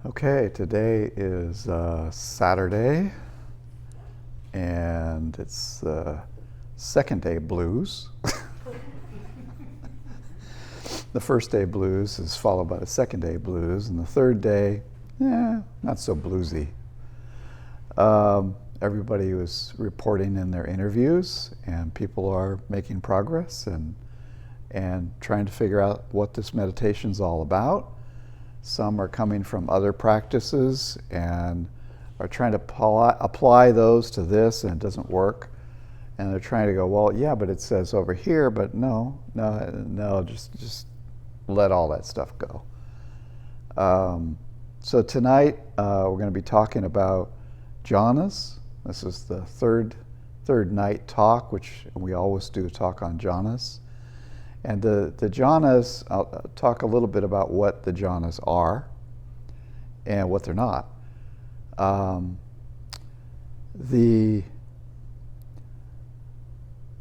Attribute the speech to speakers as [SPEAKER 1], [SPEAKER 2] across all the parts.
[SPEAKER 1] Okay, today is Saturday, and it's the second day blues. The first day blues is followed by the second day blues, and the third day, not so bluesy. Everybody was reporting in their interviews, and people are making progress and trying to figure out what this meditation's all about. Some are coming from other practices and are trying to apply those to this, and it doesn't work. And they're trying to go, well, yeah, but it says over here, but no, just let all that stuff go. So tonight we're going to be talking about jhanas. This is the third night talk, which we always do a talk on jhanas. And the jhanas, I'll talk a little bit about what the jhanas are and what they're not. The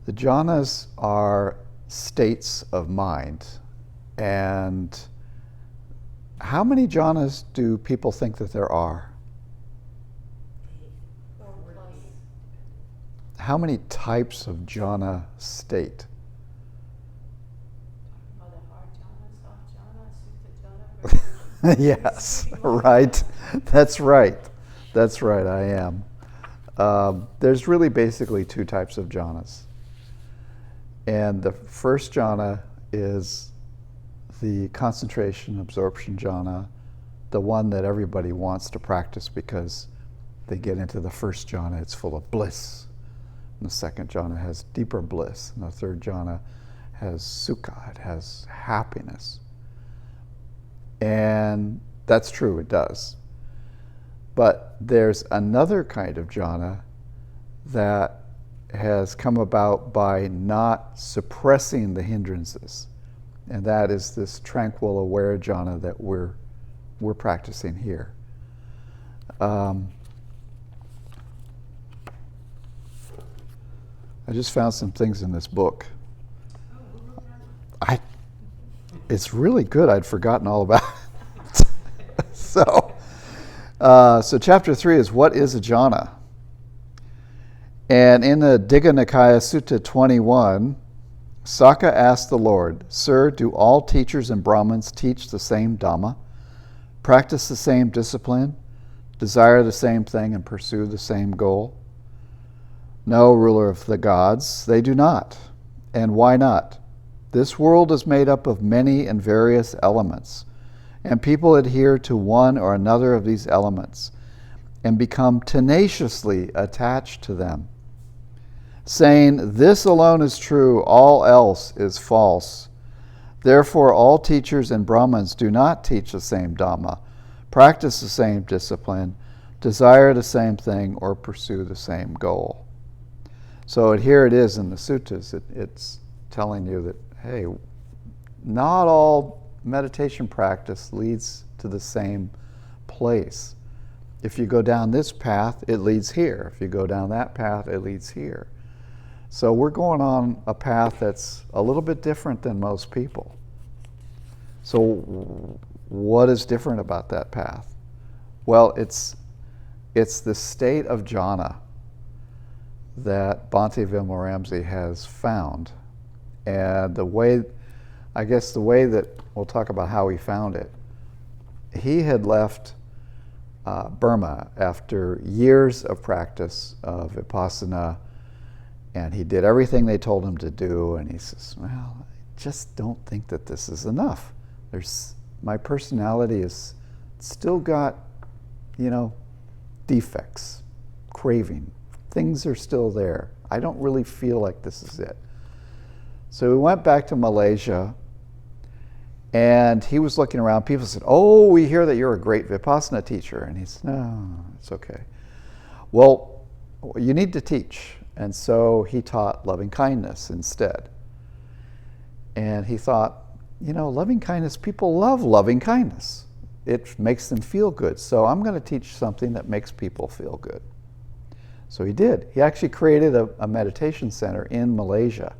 [SPEAKER 1] jhanas are states of mind. And how many jhanas do people think that there are? How many types of jhana state? Yes, right. That's right. I am. There's really basically two types of jhanas. And the first jhana is the concentration absorption jhana, the one that everybody wants to practice because they get into the first jhana, it's full of bliss. And the second jhana has deeper bliss. And the third jhana has sukha, it has happiness. And that's true, it does. But there's another kind of jhana that has come about by not suppressing the hindrances. And that is this tranquil aware jhana that we're practicing here. I just found some things in this book. It's really good. I'd forgotten all about it. So chapter 3 is what is a jhana? And in the Digha Nikaya Sutta 21, Sakka asked the Lord, "Sir, do all teachers and Brahmins teach the same Dhamma, practice the same discipline, desire the same thing, and pursue the same goal?" "No, ruler of the gods, they do not. And why not? This world is made up of many and various elements, and people adhere to one or another of these elements and become tenaciously attached to them, saying, 'This alone is true, all else is false.' Therefore, all teachers and Brahmins do not teach the same Dhamma, practice the same discipline, desire the same thing, or pursue the same goal." So here it is in the suttas. It's telling you that, hey, not all meditation practice leads to the same place. If you go down this path, it leads here. If you go down that path, it leads here. So we're going on a path that's a little bit different than most people. So what is different about that path? Well, it's the state of jhana that Bhante Vimalramsi has found. And the way that we'll talk about how he found it, he had left Burma after years of practice of vipassana, and he did everything they told him to do, and he says, well, I just don't think that this is enough. My personality is still got, defects, craving. Things are still there. I don't really feel like this is it. So we went back to Malaysia, and he was looking around. People said, "Oh, we hear that you're a great vipassana teacher." And he said, "No, it's okay. Well, you need to teach." And so he taught loving kindness instead. And he thought, loving kindness, people love loving kindness. It makes them feel good. So I'm going to teach something that makes people feel good. So he did. He actually created a meditation center in Malaysia,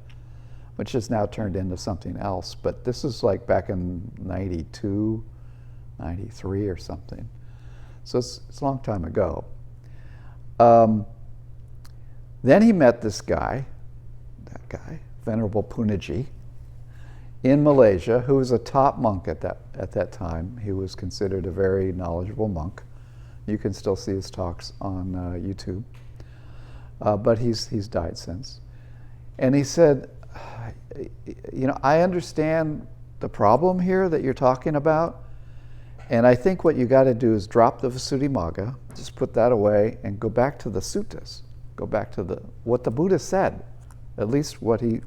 [SPEAKER 1] which has now turned into something else. But this is like back in 92, 93 or something. So it's a long time ago. Then he met that guy, Venerable Punaji, in Malaysia, who was a top monk at that time. He was considered a very knowledgeable monk. You can still see his talks on YouTube, but he's died since. And he said, I understand the problem here that you're talking about, and I think what you got to do is drop the Visuddhimagga, just put that away, and go back to the suttas, go back to what the Buddha said, at least what he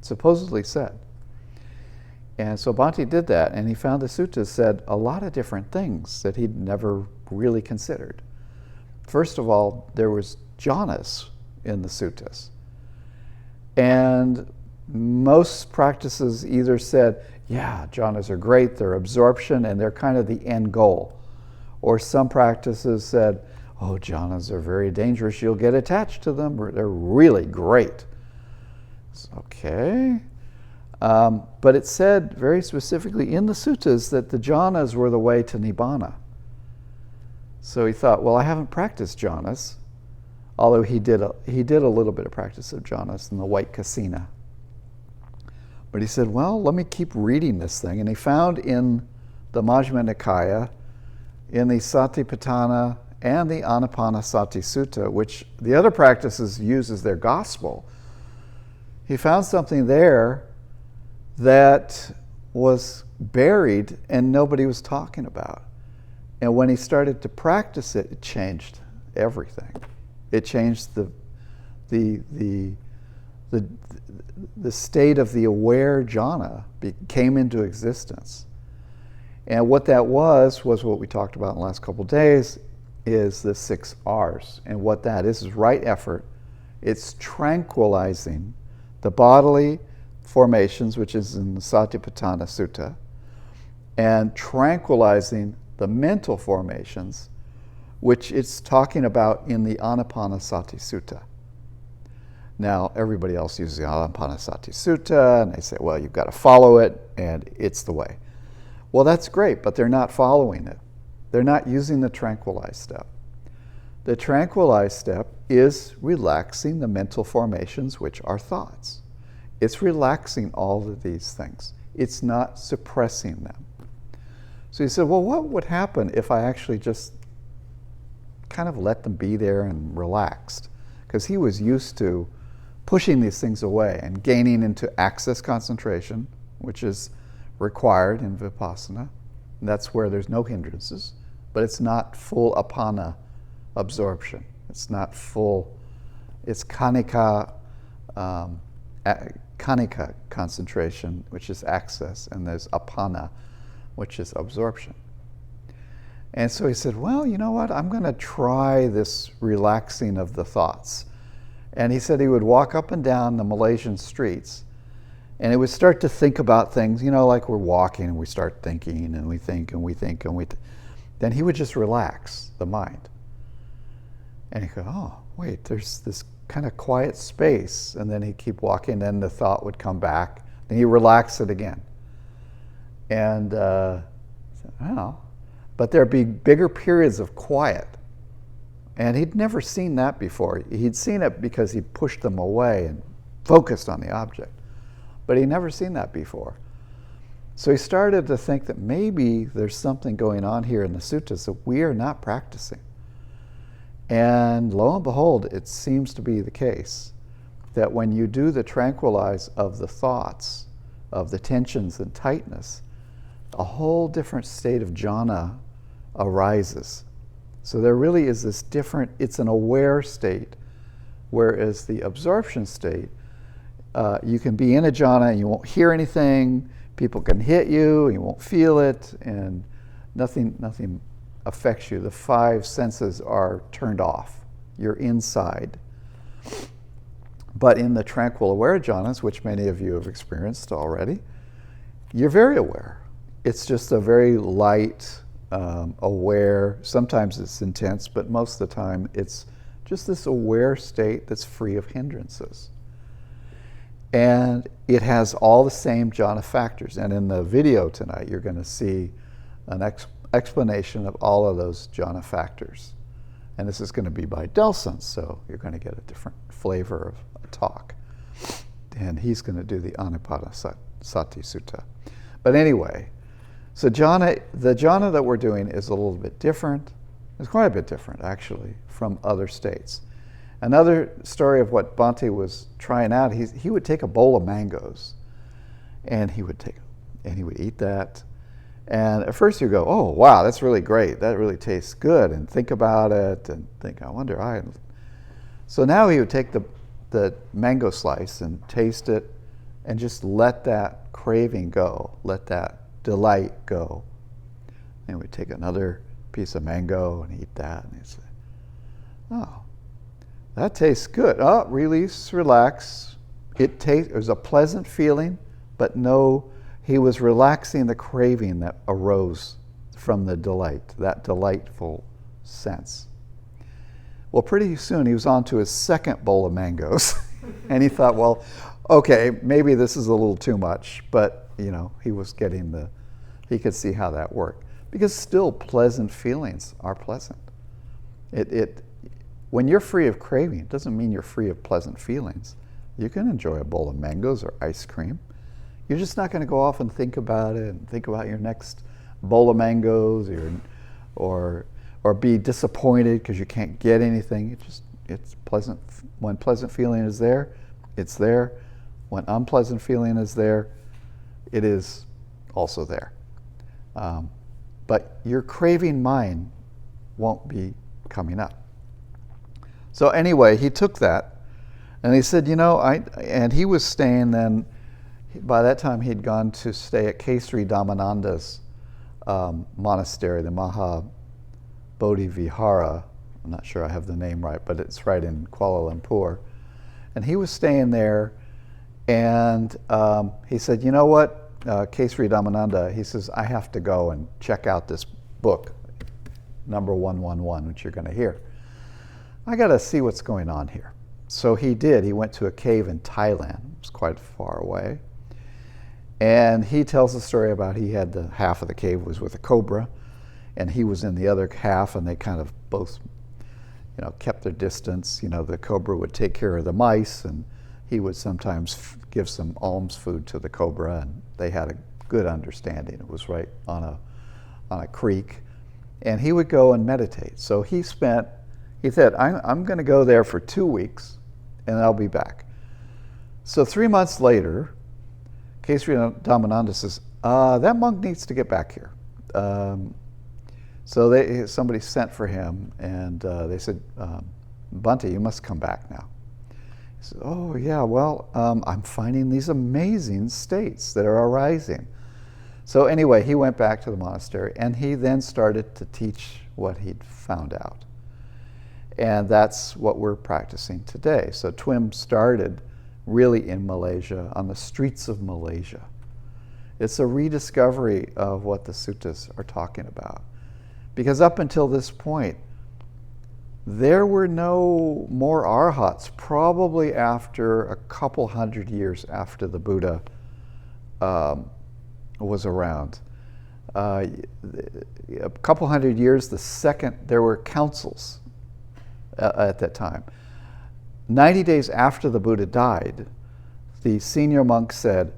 [SPEAKER 1] supposedly said. And so Bhante did that, and he found the suttas said a lot of different things that he'd never really considered. First of all, there was jhanas in the suttas. And most practices either said, yeah, jhanas are great, they're absorption, and they're kind of the end goal. Or some practices said, oh, jhanas are very dangerous, you'll get attached to them, or they're really great. Okay. But it said very specifically in the suttas that the jhanas were the way to nibbana. So he thought, well, I haven't practiced jhanas, although he did a little bit of practice of jhanas in the White Kasina. But he said, well, let me keep reading this thing. And he found in the Majjhima Nikaya, in the Satipatthana and the Anapanasati Sutta, which the other practices use as their gospel, he found something there that was buried and nobody was talking about. And when he started to practice it, it changed everything. It changed the state of the aware jhana came into existence. And what that was what we talked about in the last couple of days, is the 6 R's. And what that is right effort. It's tranquilizing the bodily formations, which is in the Satipatthana Sutta, and tranquilizing the mental formations, which it's talking about in the Anapanasati Sutta. Now, everybody else uses the Anapanasati Sutta, and they say, well, you've got to follow it, and it's the way. Well, that's great, but they're not following it. They're not using the tranquilized step. The tranquilized step is relaxing the mental formations, which are thoughts. It's relaxing all of these things. It's not suppressing them. So he said, well, what would happen if I actually just kind of let them be there and relaxed? Because he was used to pushing these things away and gaining into access concentration, which is required in Vipassana. And that's where there's no hindrances, but it's not full apana absorption. It's not full, it's kanika concentration, which is access, and there's apana, which is absorption. And so he said, well, you know what, I'm going to try this relaxing of the thoughts. And he said he would walk up and down the Malaysian streets, and he would start to think about things, like we're walking and we start thinking and we think and we think and then he would just relax the mind. And he'd go, oh, wait, there's this kind of quiet space. And then he'd keep walking, and the thought would come back. Then he'd relax it again. And, but there'd be bigger periods of quiet. And he'd never seen that before. He'd seen it because he pushed them away and focused on the object. But he'd never seen that before. So he started to think that maybe there's something going on here in the suttas that we are not practicing. And lo and behold, it seems to be the case that when you do the tranquilize of the thoughts, of the tensions and tightness, a whole different state of jhana arises. So there really is this different, it's an aware state, whereas the absorption state, you can be in a jhana and you won't hear anything, people can hit you, you won't feel it, and nothing affects you. The 5 senses are turned off. You're inside. But in the tranquil aware jhanas, which many of you have experienced already, you're very aware. It's just a very light, aware, sometimes it's intense, but most of the time it's just this aware state that's free of hindrances. And it has all the same jhana factors. And in the video tonight, you're going to see an explanation of all of those jhana factors. And this is going to be by Delson, so you're going to get a different flavor of a talk. And he's going to do the Anupada Sutta Sutta. But anyway, so the jhana that we're doing is a little bit different. It's quite a bit different, actually, from other states. Another story of what Bhante was trying out, he would take a bowl of mangoes, and he would eat that. And at first you go, oh, wow, that's really great. That really tastes good. And think about it and think, I wonder. So now he would take the mango slice and taste it and just let that craving go, let that delight go. And we'd take another piece of mango and eat that. And he'd say, oh, that tastes good. Oh, release, relax. It was a pleasant feeling, but no, he was relaxing the craving that arose from the delight, that delightful sense. Well, pretty soon he was on to his second bowl of mangoes. And he thought, well, okay, maybe this is a little too much. But, he was he could see how that worked. Because still pleasant feelings are pleasant. When you're free of craving, it doesn't mean you're free of pleasant feelings. You can enjoy a bowl of mangoes or ice cream. You're just not going to go off and think about it and think about your next bowl of mangoes or be disappointed because you can't get anything. It's pleasant. When pleasant feeling is there, it's there. When unpleasant feeling is there, it is also there. But your craving mind won't be coming up. So anyway, he took that and he said, and he was staying then. By that time, he'd gone to stay at Kesari Dhammananda's monastery, the Maha Bodhi Vihara. I'm not sure I have the name right, but it's right in Kuala Lumpur. And he was staying there, and he said, you know what, Kesari Dhammananda, he says, I have to go and check out this book, number 111, which you're going to hear. I got to see what's going on here. So he did. He went to a cave in Thailand. It was quite far away. And he tells the story about he had the half of the cave was with a cobra, and he was in the other half, and they kind of both, kept their distance. The cobra would take care of the mice, and he would sometimes give some alms food to the cobra, and they had a good understanding. It was right on a creek, and he would go and meditate. So he said, I'm going to go there for 2 weeks, and I'll be back. So 3 months later, Kesari Dhammananda says, that monk needs to get back here. So somebody sent for him, and they said, Bhante, you must come back now. He said, oh, yeah, well, I'm finding these amazing states that are arising. So anyway, he went back to the monastery, and he then started to teach what he'd found out. And that's what we're practicing today. So TWIM started really in Malaysia, on the streets of Malaysia. It's a rediscovery of what the suttas are talking about. Because up until this point, there were no more arhats, probably after a couple hundred years after the Buddha was around. A couple hundred years, there were councils at that time. 90 days after the Buddha died, the senior monk said,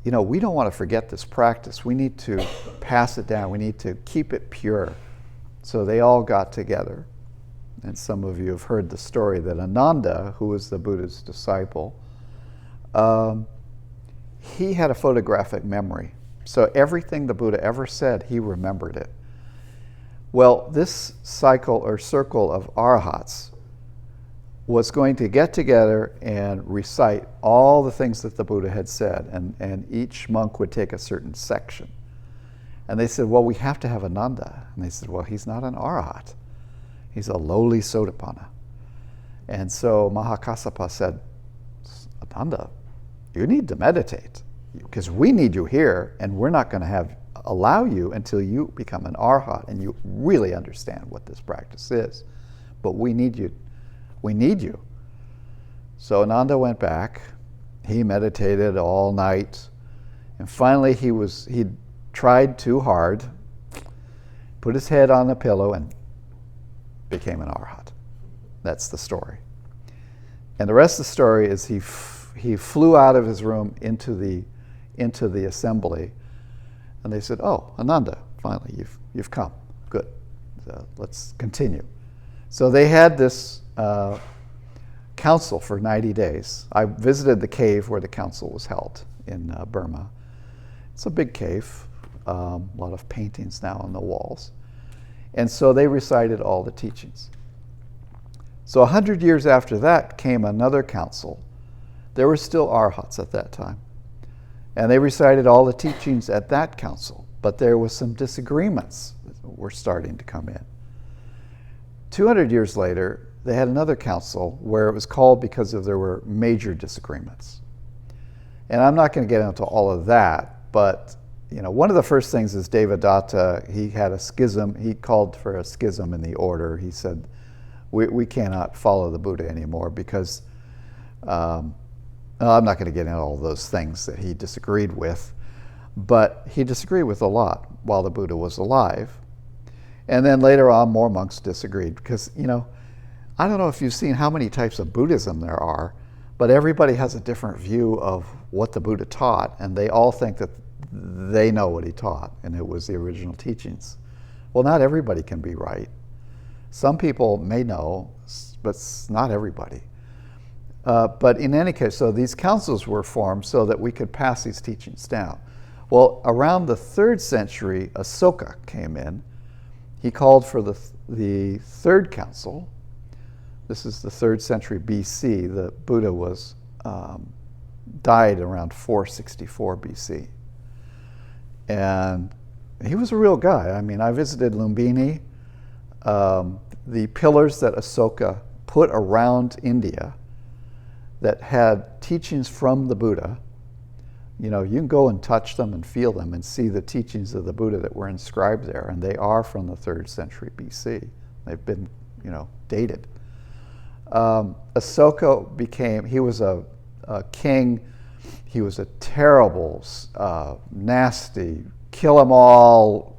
[SPEAKER 1] we don't want to forget this practice. We need to pass it down. We need to keep it pure. So they all got together. And some of you have heard the story that Ananda, who was the Buddha's disciple, he had a photographic memory. So everything the Buddha ever said, he remembered it. Well, this cycle or circle of arhats was going to get together and recite all the things that the Buddha had said, and each monk would take a certain section. And they said, well, we have to have Ananda. And they said, well, he's not an arhat. He's a lowly sotapanna. And so Mahakassapa said, Ananda, you need to meditate, because we need you here, and we're not going to allow you until you become an arhat and you really understand what this practice is. But we need you. We need you. So Ananda went back. He meditated all night. And finally he'd tried too hard. put his head on the pillow, and became an arhat. That's the story. And the rest of the story is he flew out of his room into the assembly, and they said, "Oh, Ananda, finally you've come. Good. So let's continue." So they had this council for 90 days. I visited the cave where the council was held in Burma. It's a big cave, a lot of paintings now on the walls. And so they recited all the teachings. So 100 years after that came another council. There were still arhats at that time. And they recited all the teachings at that council, but there was some disagreements that were starting to come in. 200 years later, they had another council where it was called because there were major disagreements. And I'm not going to get into all of that, but one of the first things is Devadatta. He had a schism. He called for a schism in the order. He said, we cannot follow the Buddha anymore because I'm not going to get into all those things that he disagreed with, but he disagreed with a lot while the Buddha was alive. And then later on, more monks disagreed because, I don't know if you've seen how many types of Buddhism there are, but everybody has a different view of what the Buddha taught, and they all think that they know what he taught, and it was the original teachings. Well, not everybody can be right. Some people may know, but not everybody. But in any case, so these councils were formed so that we could pass these teachings down. Well, around the 3rd century, Asoka came in. He called for the third council. This is the 3rd century BC. The Buddha died around 464 BC. And he was a real guy. I mean, I visited Lumbini. The pillars that Asoka put around India that had teachings from the Buddha, you can go and touch them and feel them and see the teachings of the Buddha that were inscribed there, and they are from the 3rd century BC. They've been, dated. Asoka he was a king. He was a terrible, nasty, kill 'em all,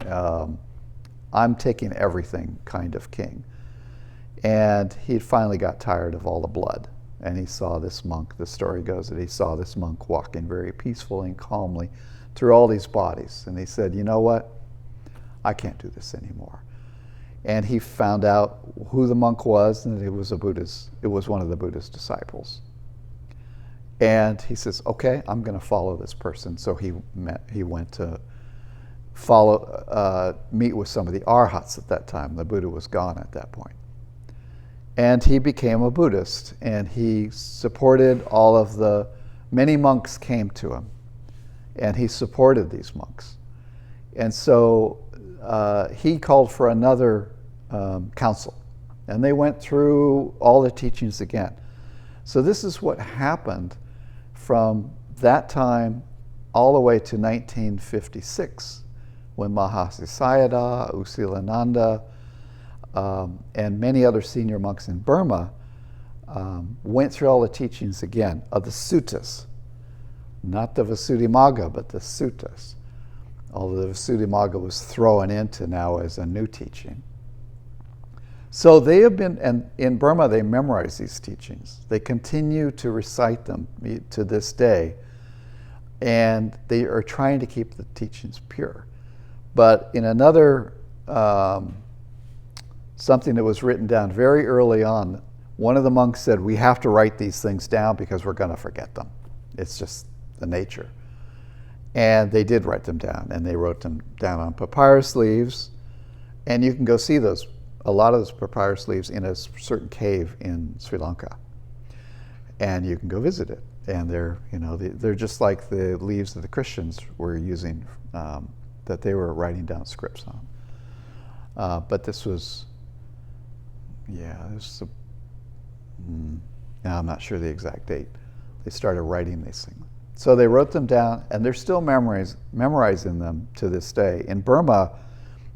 [SPEAKER 1] I'm taking everything kind of king. And he finally got tired of all the blood. And he saw this monk, the story goes that he saw this monk walking very peacefully and calmly through all these bodies. And he said, "You know what? I can't do this anymore." And he found out who the monk was, and it was one of the Buddha's disciples. And he says, "Okay, I'm going to follow this person." So he went to meet with some of the arhats at that time. The Buddha was gone at that point. And he became a Buddhist, and he supported many monks came to him, and he supported these monks. And so he called for another council, and they went through all the teachings again. So this is what happened from that time all the way to 1956, when Mahasi Sayadaw, U Silananda, and many other senior monks in Burma went through all the teachings again of the suttas, not the Visuddhimagga, but the suttas. Although the Visuddhimagga was thrown into now as a new teaching. So they have been, and in Burma they memorize these teachings. They continue to recite them to this day, and they are trying to keep the teachings pure. But in another something that was written down very early on, one of the monks said, "We have to write these things down because we're going to forget them. It's just the nature." And they did write them down, and they wrote them down on papyrus leaves. And you can go see a lot of those papyrus leaves in a certain cave in Sri Lanka. And you can go visit it. And they're just like the leaves that the Christians were using, that they were writing down scripts on. But this was, I'm not sure the exact date. They started writing these things. So they wrote them down, and they're still memorizing them to this day. In Burma,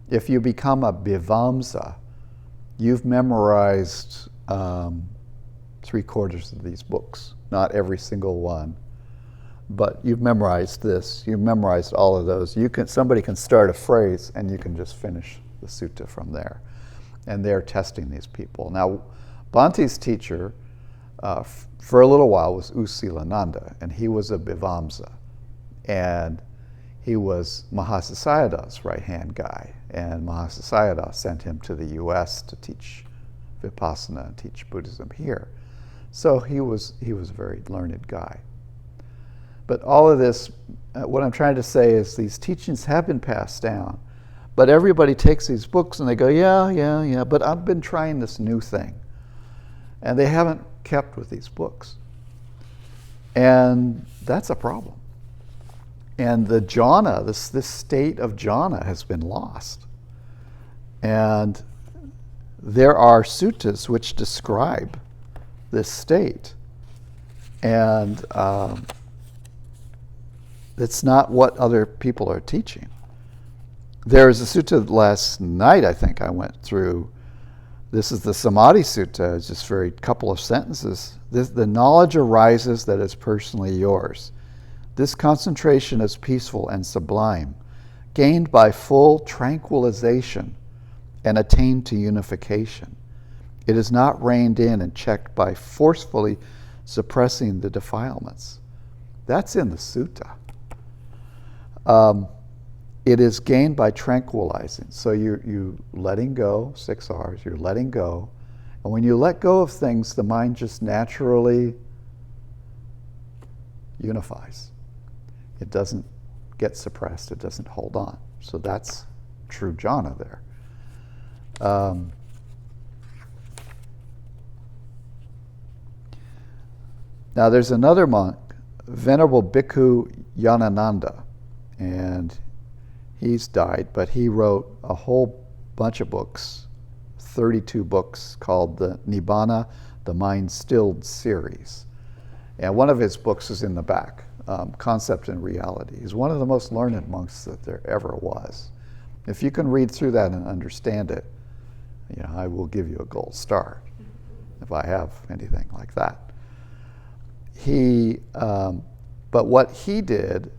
[SPEAKER 1] if you become a Vivamsa, you've memorized 3/4 of these books. Not every single one, but you've memorized this. You've memorized all of those. Somebody can start a phrase, and you can just finish the sutta from there. And they're testing these people. Now, Bhante's teacher for a little while was U Silananda, and he was a Vivamsa. And he was Mahasasayada's right-hand guy. And Mahasasayada sent him to the U.S. to teach Vipassana and teach Buddhism here. So he was a very learned guy. But all of this, what I'm trying to say is these teachings have been passed down, but everybody takes these books and they go, yeah, but I've been trying this new thing. And they haven't kept with these books. And that's a problem. And the jhana, this state of jhana has been lost. And there are suttas which describe this state. And it's not what other people are teaching. There is a sutta last night, I think, I went through. This is the Samadhi Sutta. It's just very couple of sentences. The knowledge arises that is personally yours. This concentration is peaceful and sublime, gained by full tranquilization and attained to unification. It is not reined in and checked by forcefully suppressing the defilements. That's in the sutta. It is gained by tranquilizing. So you letting go, 6 R's, you're letting go. And when you let go of things, the mind just naturally unifies. It doesn't get suppressed, it doesn't hold on. So that's true jhana there. Now there's another monk, Venerable Bhikkhu Yanananda, and he's died, but he wrote a whole bunch of books, 32 books, called the Nibbana, the Mind Stilled series. And one of his books is in the back, Concept and Reality. He's one of the most learned monks that there ever was. If you can read through that and understand it, I will give you a gold star, if I have anything like that. But what he did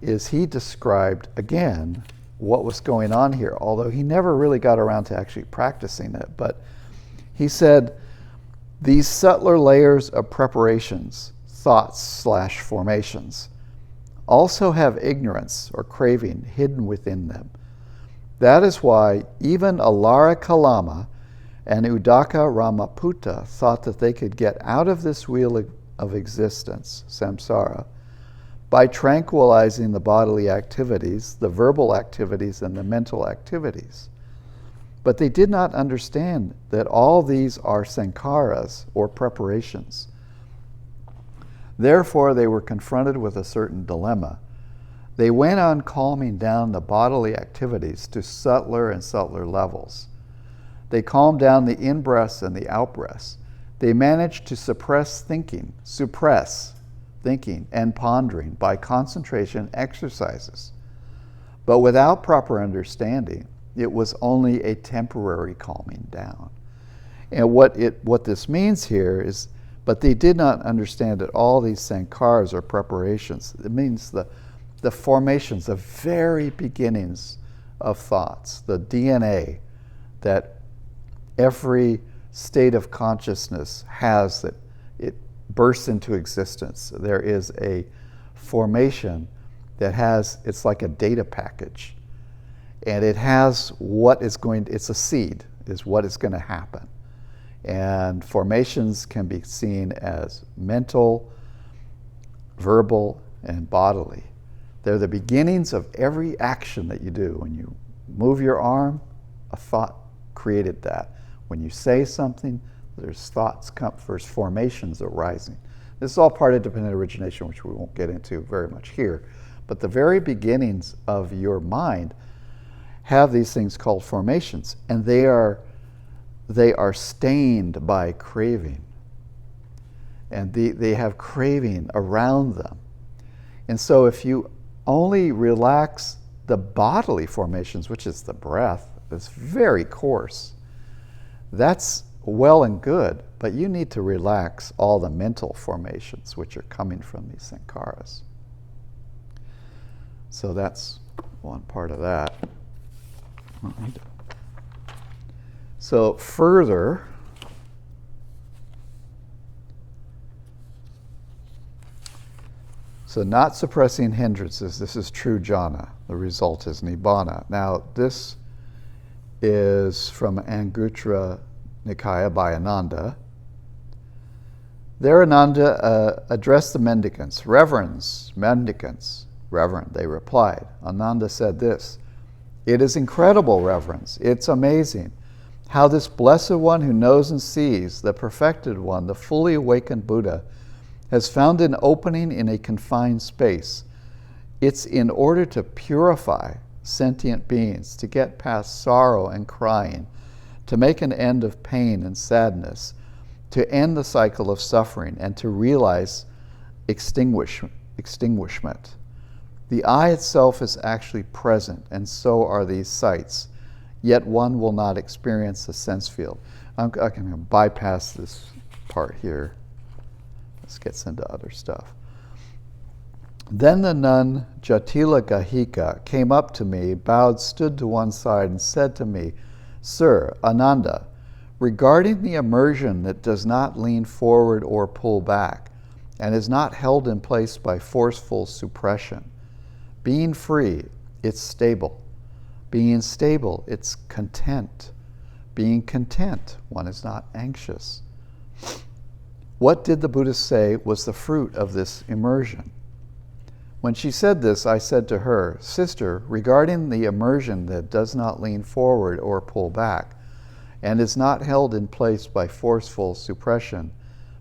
[SPEAKER 1] is he described, again, what was going on here, although he never really got around to actually practicing it. But he said, these subtler layers of preparations, thoughts/formations, also have ignorance or craving hidden within them. That is why even Alara Kalama and Udaka Ramaputta thought that they could get out of this wheel of existence, samsara, by tranquilizing the bodily activities, the verbal activities, and the mental activities. But they did not understand that all these are sankharas, or preparations. Therefore, they were confronted with a certain dilemma. They went on calming down the bodily activities to subtler and subtler levels. They calmed down the in-breaths and the out-breaths. They managed to suppress thinking and pondering by concentration exercises. But without proper understanding, it was only a temporary calming down. And what this means here is, but they did not understand that all these sankharas or preparations, it means the formations, the very beginnings of thoughts, the DNA that every state of consciousness has, that it bursts into existence. There is a formation that it's like a data package. And it has it's a seed, is what is going to happen. And formations can be seen as mental, verbal, and bodily. They're the beginnings of every action that you do. When you move your arm, a thought created that. When you say something, there's thoughts there's formations arising. This is all part of dependent origination, which we won't get into very much here. But the very beginnings of your mind have these things called formations, and they are stained by craving. And they have craving around them. And so if you only relax the bodily formations, which is the breath, it's very coarse, that's well and good, but you need to relax all the mental formations which are coming from these sankharas. So that's one part of that. I need to So further, so not suppressing hindrances, this is true jhana. The result is nibbana. Now this is from Anguttara Nikaya by Ananda. There Ananda addressed the mendicants. Reverends, mendicants. Reverend, they replied. Ananda said this, "It is incredible, reverends. It's amazing how this blessed one who knows and sees, the perfected one, the fully awakened Buddha, has found an opening in a confined space. It's in order to purify sentient beings, to get past sorrow and crying, to make an end of pain and sadness, to end the cycle of suffering, and to realize extinguishment. The eye itself is actually present, and so are these sights, yet one will not experience the sense field." I can bypass this part here. This gets into other stuff. Then the nun Jatila Gahika came up to me, bowed, stood to one side, and said to me, "Sir, Ananda, regarding the immersion that does not lean forward or pull back, and is not held in place by forceful suppression, being free, it's stable. Being stable, it's content. Being content, one is not anxious. What did the Buddha say was the fruit of this immersion?" When she said this, I said to her, "Sister, regarding the immersion that does not lean forward or pull back, and is not held in place by forceful suppression,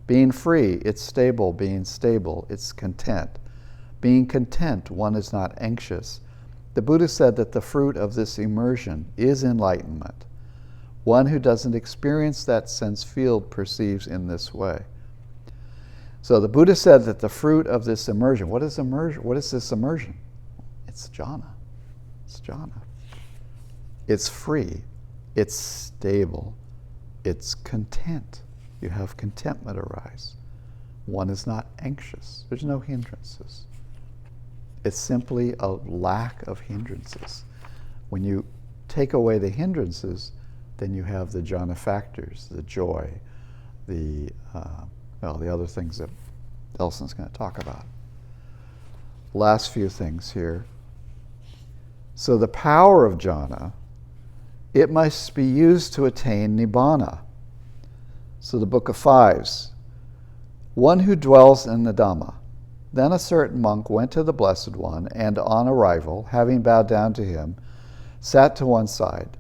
[SPEAKER 1] being free, it's stable. Being stable, it's content. Being content, one is not anxious. The Buddha said that the fruit of this immersion is enlightenment. One who doesn't experience that sense field perceives in this way." So the Buddha said that the fruit of this immersion, what is immersion? What is this immersion? It's jhana. It's jhana. It's free. It's stable. It's content. You have contentment arise. One is not anxious. There's no hindrances. It's simply a lack of hindrances. When you take away the hindrances, then you have the jhana factors, the joy, the other things that Elson's going to talk about. Last few things here. So the power of jhana, it must be used to attain nibbana. So the Book of Fives. One who dwells in the Dhamma. Then a certain monk went to the Blessed One, and on arrival, having bowed down to him, sat to one side.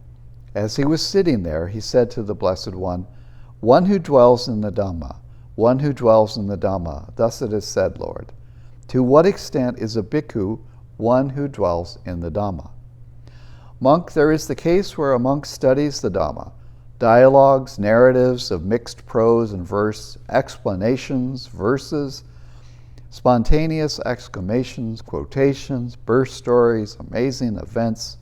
[SPEAKER 1] As he was sitting there, he said to the Blessed One, "One who dwells in the Dhamma, one who dwells in the Dhamma, thus it is said, Lord. To what extent is a bhikkhu one who dwells in the Dhamma? Monk, there is the case where a monk studies the Dhamma, dialogues, narratives of mixed prose and verse, explanations, verses, spontaneous exclamations, quotations, birth stories, amazing events,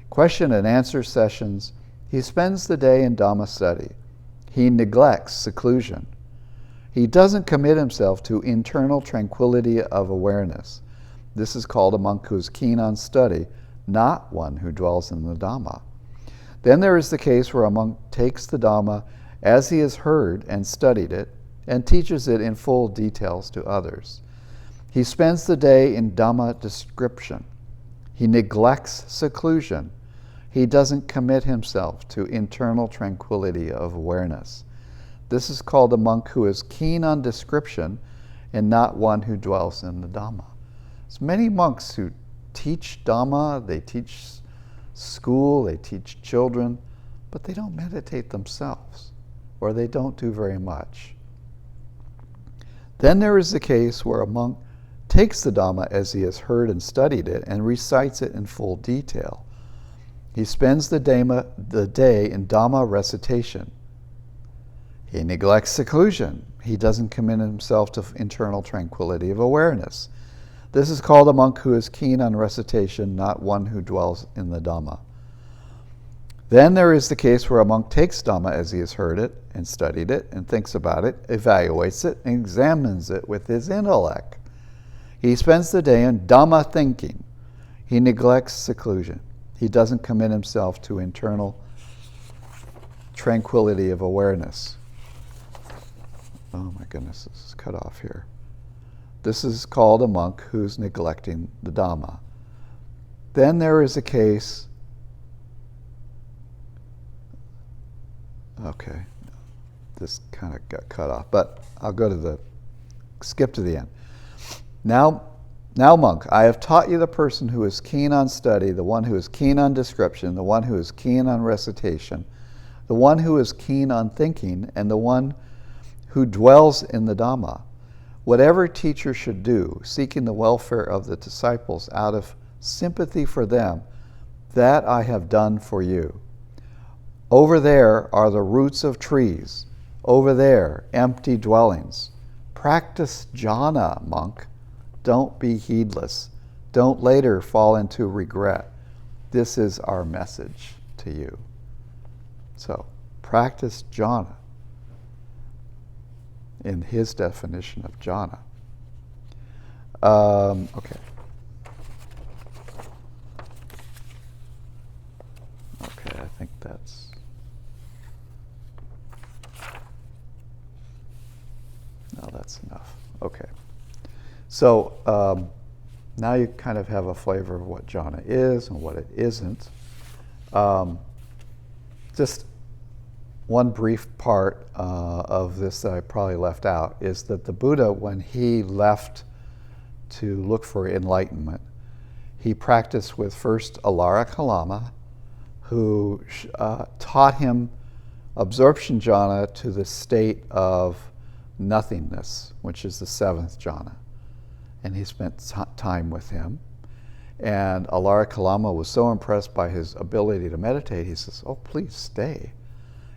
[SPEAKER 1] question and answer sessions. He spends the day in Dhamma study. He neglects seclusion. He doesn't commit himself to internal tranquility of awareness. This is called a monk who is keen on study, not one who dwells in the Dhamma. Then there is the case where a monk takes the Dhamma as he has heard and studied it, and teaches it in full details to others. He spends the day in Dhamma description. He neglects seclusion. He doesn't commit himself to internal tranquility of awareness. This is called a monk who is keen on description and not one who dwells in the Dhamma. There's many monks who teach Dhamma, they teach school, they teach children, but they don't meditate themselves, or they don't do very much. Then there is the case where a monk takes the Dhamma as he has heard and studied it and recites it in full detail. He spends the day in Dhamma recitation. He neglects seclusion. He doesn't commit himself to internal tranquility of awareness. This is called a monk who is keen on recitation, not one who dwells in the Dhamma. Then there is the case where a monk takes Dhamma as he has heard it and studied it and thinks about it, evaluates it, and examines it with his intellect. He spends the day in Dhamma thinking. He neglects seclusion. He doesn't commit himself to internal tranquility of awareness. Oh my goodness, this is cut off here. This is called a monk who's neglecting the Dhamma. Then there is a case, okay, this kind of got cut off, but I'll skip to the end. Now, monk, I have taught you the person who is keen on study, the one who is keen on description, the one who is keen on recitation, the one who is keen on thinking, and the one who dwells in the Dhamma. Whatever teacher should do, seeking the welfare of the disciples out of sympathy for them, that I have done for you. Over there are the roots of trees. Over there, empty dwellings. Practice jhana, monk. Don't be heedless. Don't later fall into regret. This is our message to you. So, practice jhana in his definition of jhana. Okay. Okay, I think that's... No, that's enough. Okay. So now you kind of have a flavor of what jhana is and what it isn't. Just one brief part of this that I probably left out is that the Buddha, when he left to look for enlightenment, he practiced with first Alara Kalama, who taught him absorption jhana to the state of nothingness, which is the seventh jhana. And he spent time with him. And Alara Kalama was so impressed by his ability to meditate, he says, "Oh, please stay.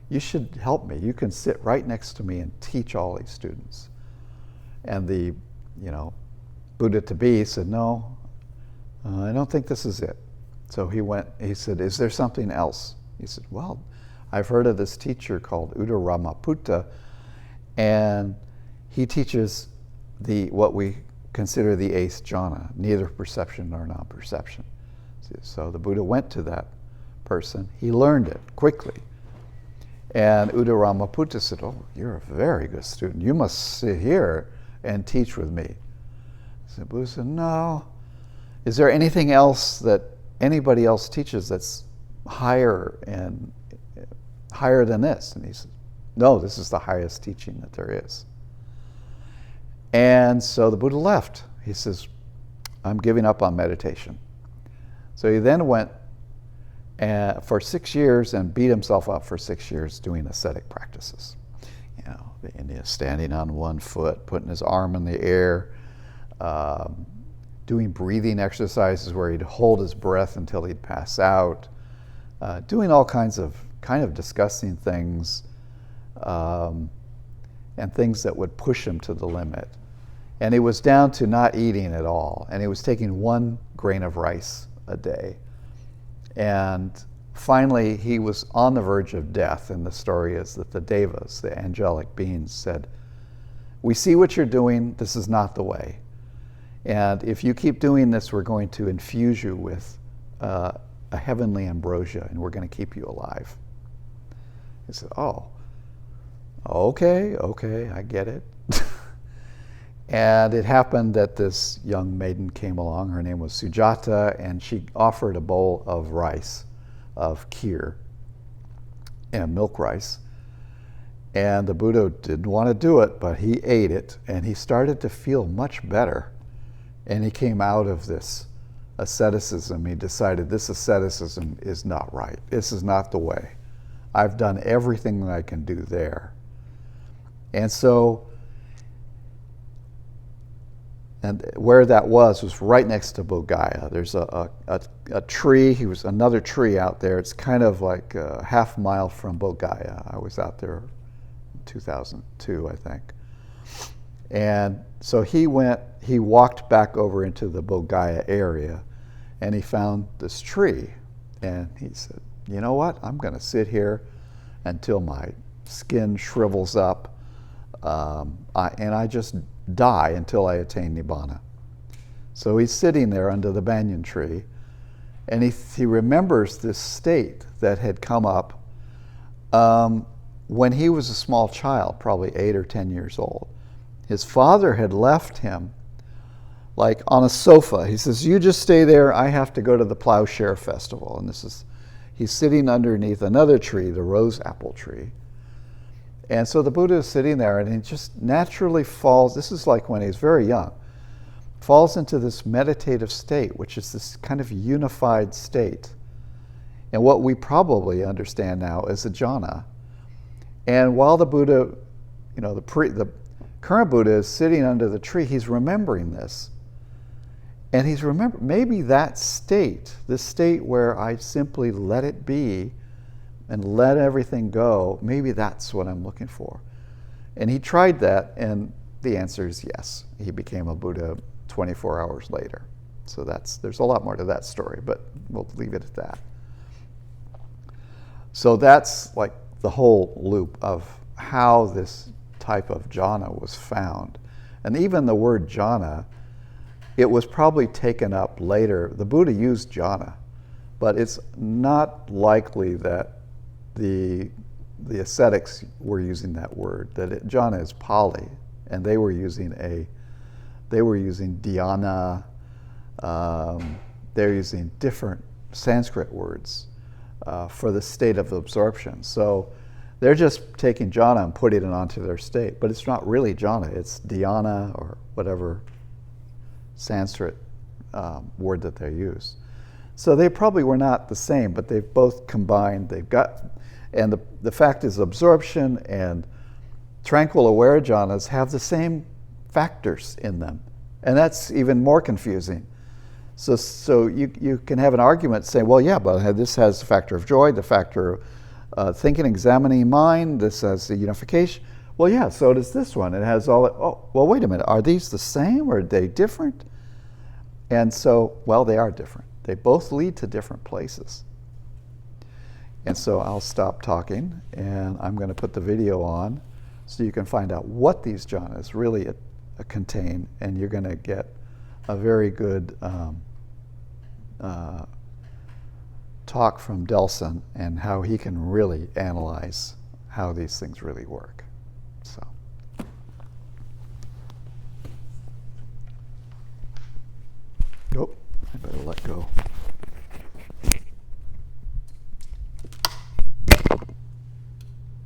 [SPEAKER 1] You should help me. You can sit right next to me and teach all these students." And the, Buddha-to-be said, "No, I don't think this is it." So he said, "Is there something else?" He said, "Well, I've heard of this teacher called Udaramaputta, and he teaches what we consider the eighth jhana, neither perception nor non-perception." So the Buddha went to that person. He learned it quickly. And Udaramaputta said, "Oh, you're a very good student. You must sit here and teach with me." So the Buddha said, "No. Is there anything else that anybody else teaches that's higher than this?" And he said, "No, this is the highest teaching that there is." And so the Buddha left. He says, "I'm giving up on meditation." So he then went for 6 years and beat himself up for 6 years doing ascetic practices. The Indian standing on one foot, putting his arm in the air, doing breathing exercises where he'd hold his breath until he'd pass out, doing all kinds of kind of disgusting things, and things that would push him to the limit. And he was down to not eating at all, and he was taking 1 grain of rice a day. And finally, he was on the verge of death, and the story is that the devas, the angelic beings, said, "We see what you're doing, this is not the way. And if you keep doing this, we're going to infuse you with a heavenly ambrosia, and we're going to keep you alive." He said, "Oh, okay, I get it." And it happened that this young maiden came along. Her name was Sujata, and she offered a bowl of rice, of kheer, and milk rice. And the Buddha didn't want to do it, but he ate it, and he started to feel much better. And he came out of this asceticism. He decided this asceticism is not right. This is not the way. I've done everything that I can do there. And so, and where that was right next to Bodh Gaya. There's a tree. He was another tree out there. It's kind of like a half mile from Bodh Gaya. I was out there in 2002, I think. And so he walked back over into the Bodh Gaya area, and he found this tree. And he said, "You know what? I'm going to sit here until my skin shrivels up, and I just die until I attain Nibbana." So he's sitting there under the banyan tree, and he remembers this state that had come up When he was a small child, probably 8 or 10 years old, his father had left him like on a sofa. He says, you just stay there, I have to go to the Plowshare Festival. And he's sitting underneath another tree, the rose apple tree. And so the Buddha is sitting there, and he just naturally falls, this is like when he's very young, falls into this meditative state, which is this kind of unified state. And what we probably understand now is a jhana. And while the Buddha, the current Buddha is sitting under the tree, he's remembering this. And he's remembering maybe that state, this state where I simply let it be and let everything go, maybe that's what I'm looking for. And he tried that, and the answer is yes. He became a Buddha 24 hours later. So there's a lot more to that story, but we'll leave it at that. So that's like the whole loop of how this type of jhana was found. And even the word jhana, it was probably taken up later. The Buddha used jhana, but it's not likely that the ascetics were using that word. Jhana is Pali, and they were using dhyana. They're using different Sanskrit words for the state of absorption. So they're just taking jhana and putting it onto their state, but it's not really jhana. It's dhyana or whatever Sanskrit word that they use. So they probably were not the same, but they've both combined. And the fact is, absorption and tranquil aware jhanas have the same factors in them, and that's even more confusing. So you can have an argument saying, well, yeah, but this has the factor of joy, the factor of thinking, examining mind. This has the unification. Well, yeah, so does this one. It has all. Oh, well, wait a minute. Are these the same or are they different? And so, well, they are different. They both lead to different places. And so I'll stop talking, and I'm going to put the video on so you can find out what these jhanas really contain, and you're going to get a very good talk from Delson and how he can really analyze how these things really work. So. Oh, I better let go.